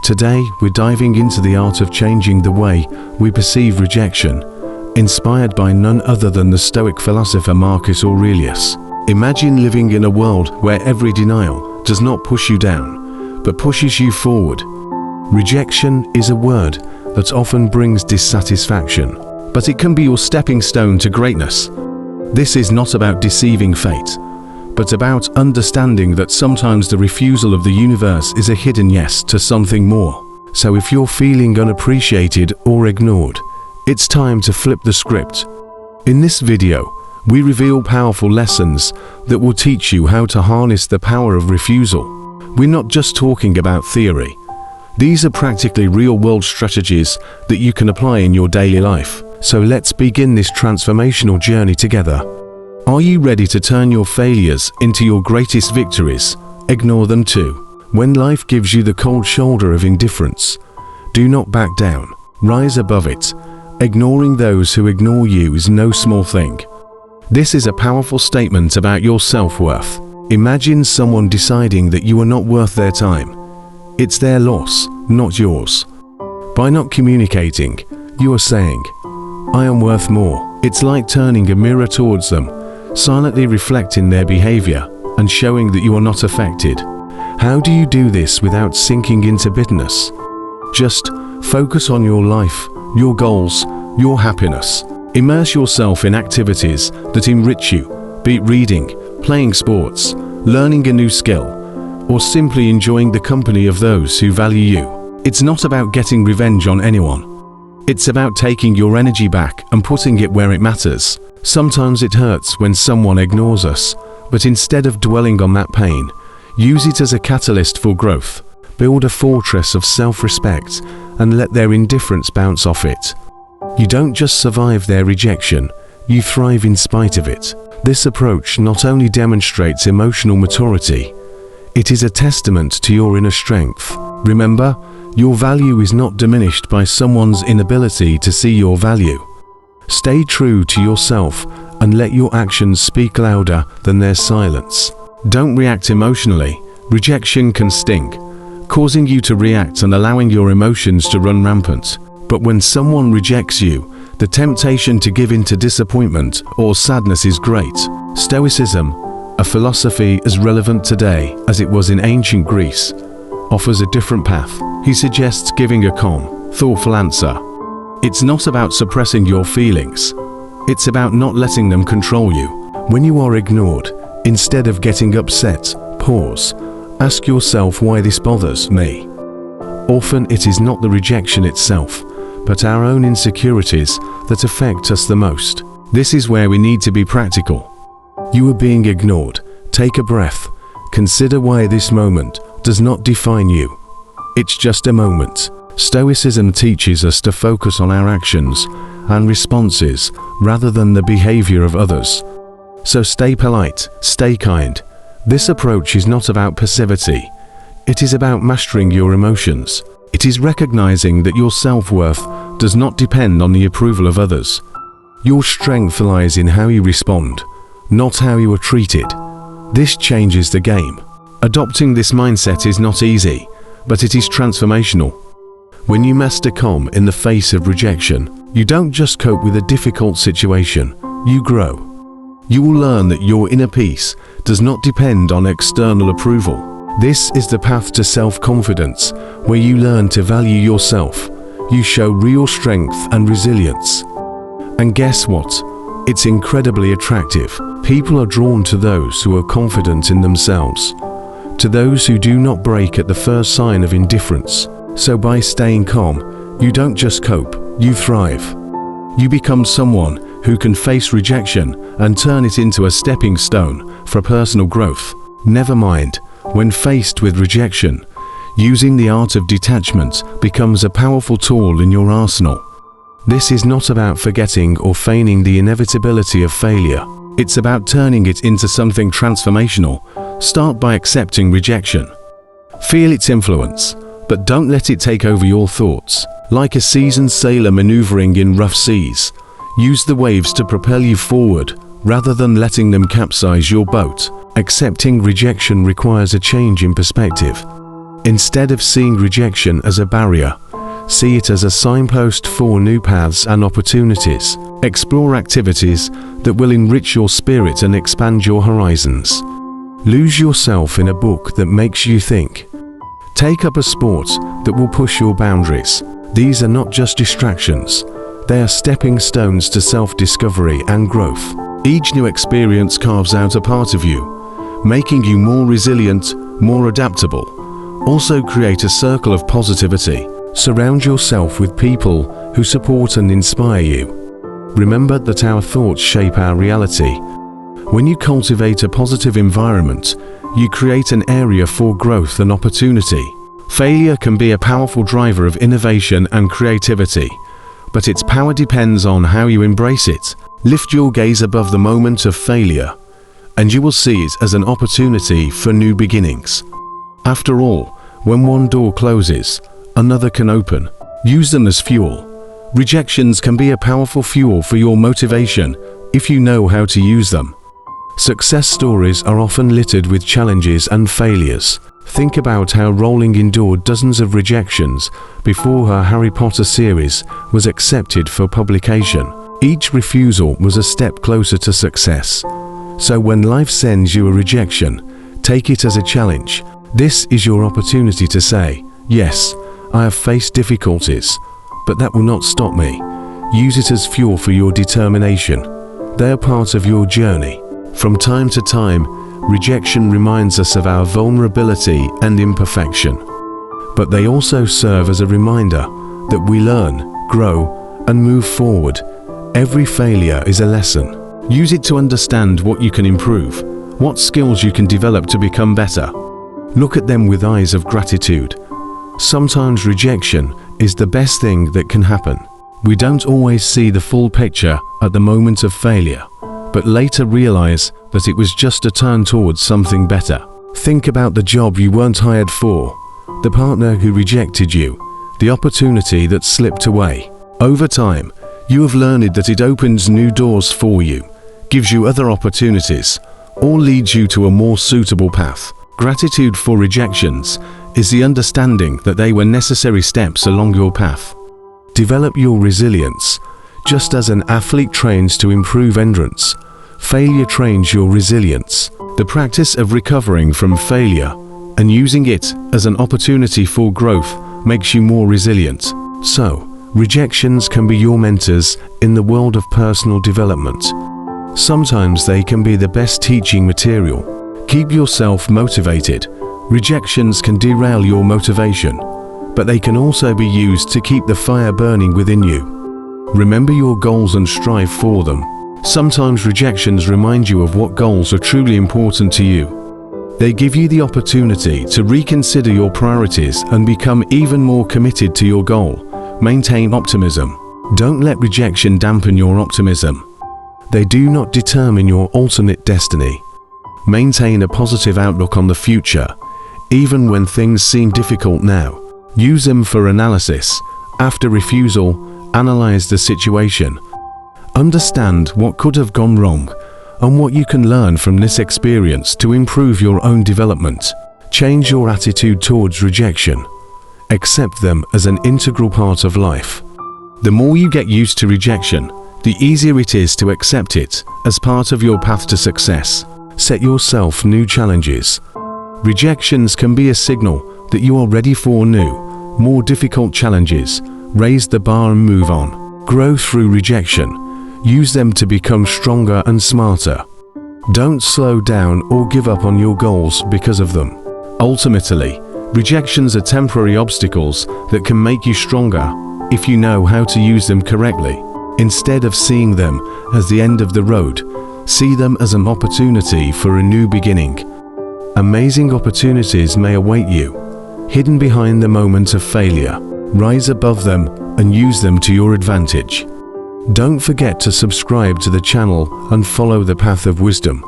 Today, we're diving into the art of changing the way we perceive rejection, inspired by none other than the Stoic philosopher Marcus Aurelius. Imagine living in a world where every denial does not push you down, but pushes you forward. Rejection is a word that often brings dissatisfaction, but it can be your stepping stone to greatness. This is not about deceiving fate, but about understanding that sometimes the refusal of the universe is a hidden yes to something more. So if you're feeling unappreciated or ignored, it's time to flip the script. In this video, we reveal powerful lessons that will teach you how to harness the power of refusal. We're not just talking about theory. These are practically real-world strategies that you can apply in your daily life. So let's begin this transformational journey together. Are you ready to turn your failures into your greatest victories? Ignore them too. When life gives you the cold shoulder of indifference, do not back down. Rise above it. Ignoring those who ignore you is no small thing. This is a powerful statement about your self-worth. Imagine someone deciding that you are not worth their time. It's their loss, not yours. By not communicating, you are saying, "I am worth more." It's like turning a mirror towards them, silently reflecting their behavior and showing that you are not affected. How do you do this without sinking into bitterness? Just focus on your life, your goals, your happiness. Immerse yourself in activities that enrich you, be it reading, playing sports, learning a new skill, or simply enjoying the company of those who value you. It's not about getting revenge on anyone. It's about taking your energy back and putting it where it matters. Sometimes it hurts when someone ignores us, but instead of dwelling on that pain, use it as a catalyst for growth. Build a fortress of self-respect and let their indifference bounce off it. You don't just survive their rejection, you thrive in spite of it. This approach not only demonstrates emotional maturity, it is a testament to your inner strength. Remember, your value is not diminished by someone's inability to see your value. Stay true to yourself and let your actions speak louder than their silence. Don't react emotionally. Rejection can sting, causing you to react and allowing your emotions to run rampant. But when someone rejects you, the temptation to give in to disappointment or sadness is great. Stoicism, a philosophy as relevant today as it was in ancient Greece, offers a different path. He suggests giving a calm, thoughtful answer. It's not about suppressing your feelings. It's about not letting them control you. When you are ignored, instead of getting upset, pause. Ask yourself why this bothers me. Often it is not the rejection itself, but our own insecurities that affect us the most. This is where we need to be practical. You are being ignored. Take a breath. Consider why this moment does not define you. It's just a moment. Stoicism teaches us to focus on our actions and responses rather than the behavior of others. So stay polite, stay kind. This approach is not about passivity. It is about mastering your emotions. It is recognizing that your self-worth does not depend on the approval of others. Your strength lies in how you respond, not how you are treated. This changes the game. Adopting this mindset is not easy, but it is transformational. When you master calm in the face of rejection, you don't just cope with a difficult situation, you grow. You will learn that your inner peace does not depend on external approval. This is the path to self-confidence, where you learn to value yourself. You show real strength and resilience. And guess what? It's incredibly attractive. People are drawn to those who are confident in themselves, to those who do not break at the first sign of indifference. So by staying calm, you don't just cope, you thrive. You become someone who can face rejection and turn it into a stepping stone for personal growth. Never mind, when faced with rejection, using the art of detachment becomes a powerful tool in your arsenal. This is not about forgetting or feigning the inevitability of failure. It's about turning it into something transformational. Start by accepting rejection. Feel its influence, but don't let it take over your thoughts. Like a seasoned sailor maneuvering in rough seas, use the waves to propel you forward rather than letting them capsize your boat. Accepting rejection requires a change in perspective. Instead of seeing rejection as a barrier, see it as a signpost for new paths and opportunities. Explore activities that will enrich your spirit and expand your horizons. Lose yourself in a book that makes you think. Take up a sport that will push your boundaries. These are not just distractions. They are stepping stones to self-discovery and growth. Each new experience carves out a part of you, making you more resilient, more adaptable. Also create a circle of positivity. Surround yourself with people who support and inspire you. Remember that our thoughts shape our reality. When you cultivate a positive environment, you create an area for growth and opportunity. Failure can be a powerful driver of innovation and creativity, but its power depends on how you embrace it. Lift your gaze above the moment of failure, and you will see it as an opportunity for new beginnings. After all, when one door closes, another can open. Use them as fuel. Rejections can be a powerful fuel for your motivation if you know how to use them. Success stories are often littered with challenges and failures. Think about how Rowling endured dozens of rejections before her Harry Potter series was accepted for publication. Each refusal was a step closer to success. So when life sends you a rejection, take it as a challenge. This is your opportunity to say, yes, I have faced difficulties, but that will not stop me. Use it as fuel for your determination. They are part of your journey. From time to time, rejection reminds us of our vulnerability and imperfection. But they also serve as a reminder that we learn, grow, and move forward. Every failure is a lesson. Use it to understand what you can improve, what skills you can develop to become better. Look at them with eyes of gratitude. Sometimes rejection is the best thing that can happen. We don't always see the full picture at the moment of failure, but later realize that it was just a turn towards something better. Think about the job you weren't hired for, the partner who rejected you, the opportunity that slipped away. Over time, you have learned that it opens new doors for you, gives you other opportunities, or leads you to a more suitable path. Gratitude for rejections is the understanding that they were necessary steps along your path. Develop your resilience. Just as an athlete trains to improve endurance, failure trains your resilience. The practice of recovering from failure and using it as an opportunity for growth makes you more resilient. So, rejections can be your mentors in the world of personal development. Sometimes they can be the best teaching material. Keep yourself motivated. Rejections can derail your motivation, but they can also be used to keep the fire burning within you. Remember your goals and strive for them. Sometimes rejections remind you of what goals are truly important to you. They give you the opportunity to reconsider your priorities and become even more committed to your goal. Maintain optimism. Don't let rejection dampen your optimism. They do not determine your ultimate destiny. Maintain a positive outlook on the future, even when things seem difficult now. Use them for analysis. After refusal, analyze the situation. Understand what could have gone wrong and what you can learn from this experience to improve your own development. Change your attitude towards rejection. Accept them as an integral part of life. The more you get used to rejection, the easier it is to accept it as part of your path to success. Set yourself new challenges. Rejections can be a signal that you are ready for new, more difficult challenges. Raise the bar and move on. Grow through rejection. Use them to become stronger and smarter. Don't slow down or give up on your goals because of them. Ultimately, rejections are temporary obstacles that can make you stronger if you know how to use them correctly. Instead of seeing them as the end of the road, see them as an opportunity for a new beginning. Amazing opportunities may await you, hidden behind the moment of failure. Rise above them and use them to your advantage. Don't forget to subscribe to the channel and follow the path of wisdom.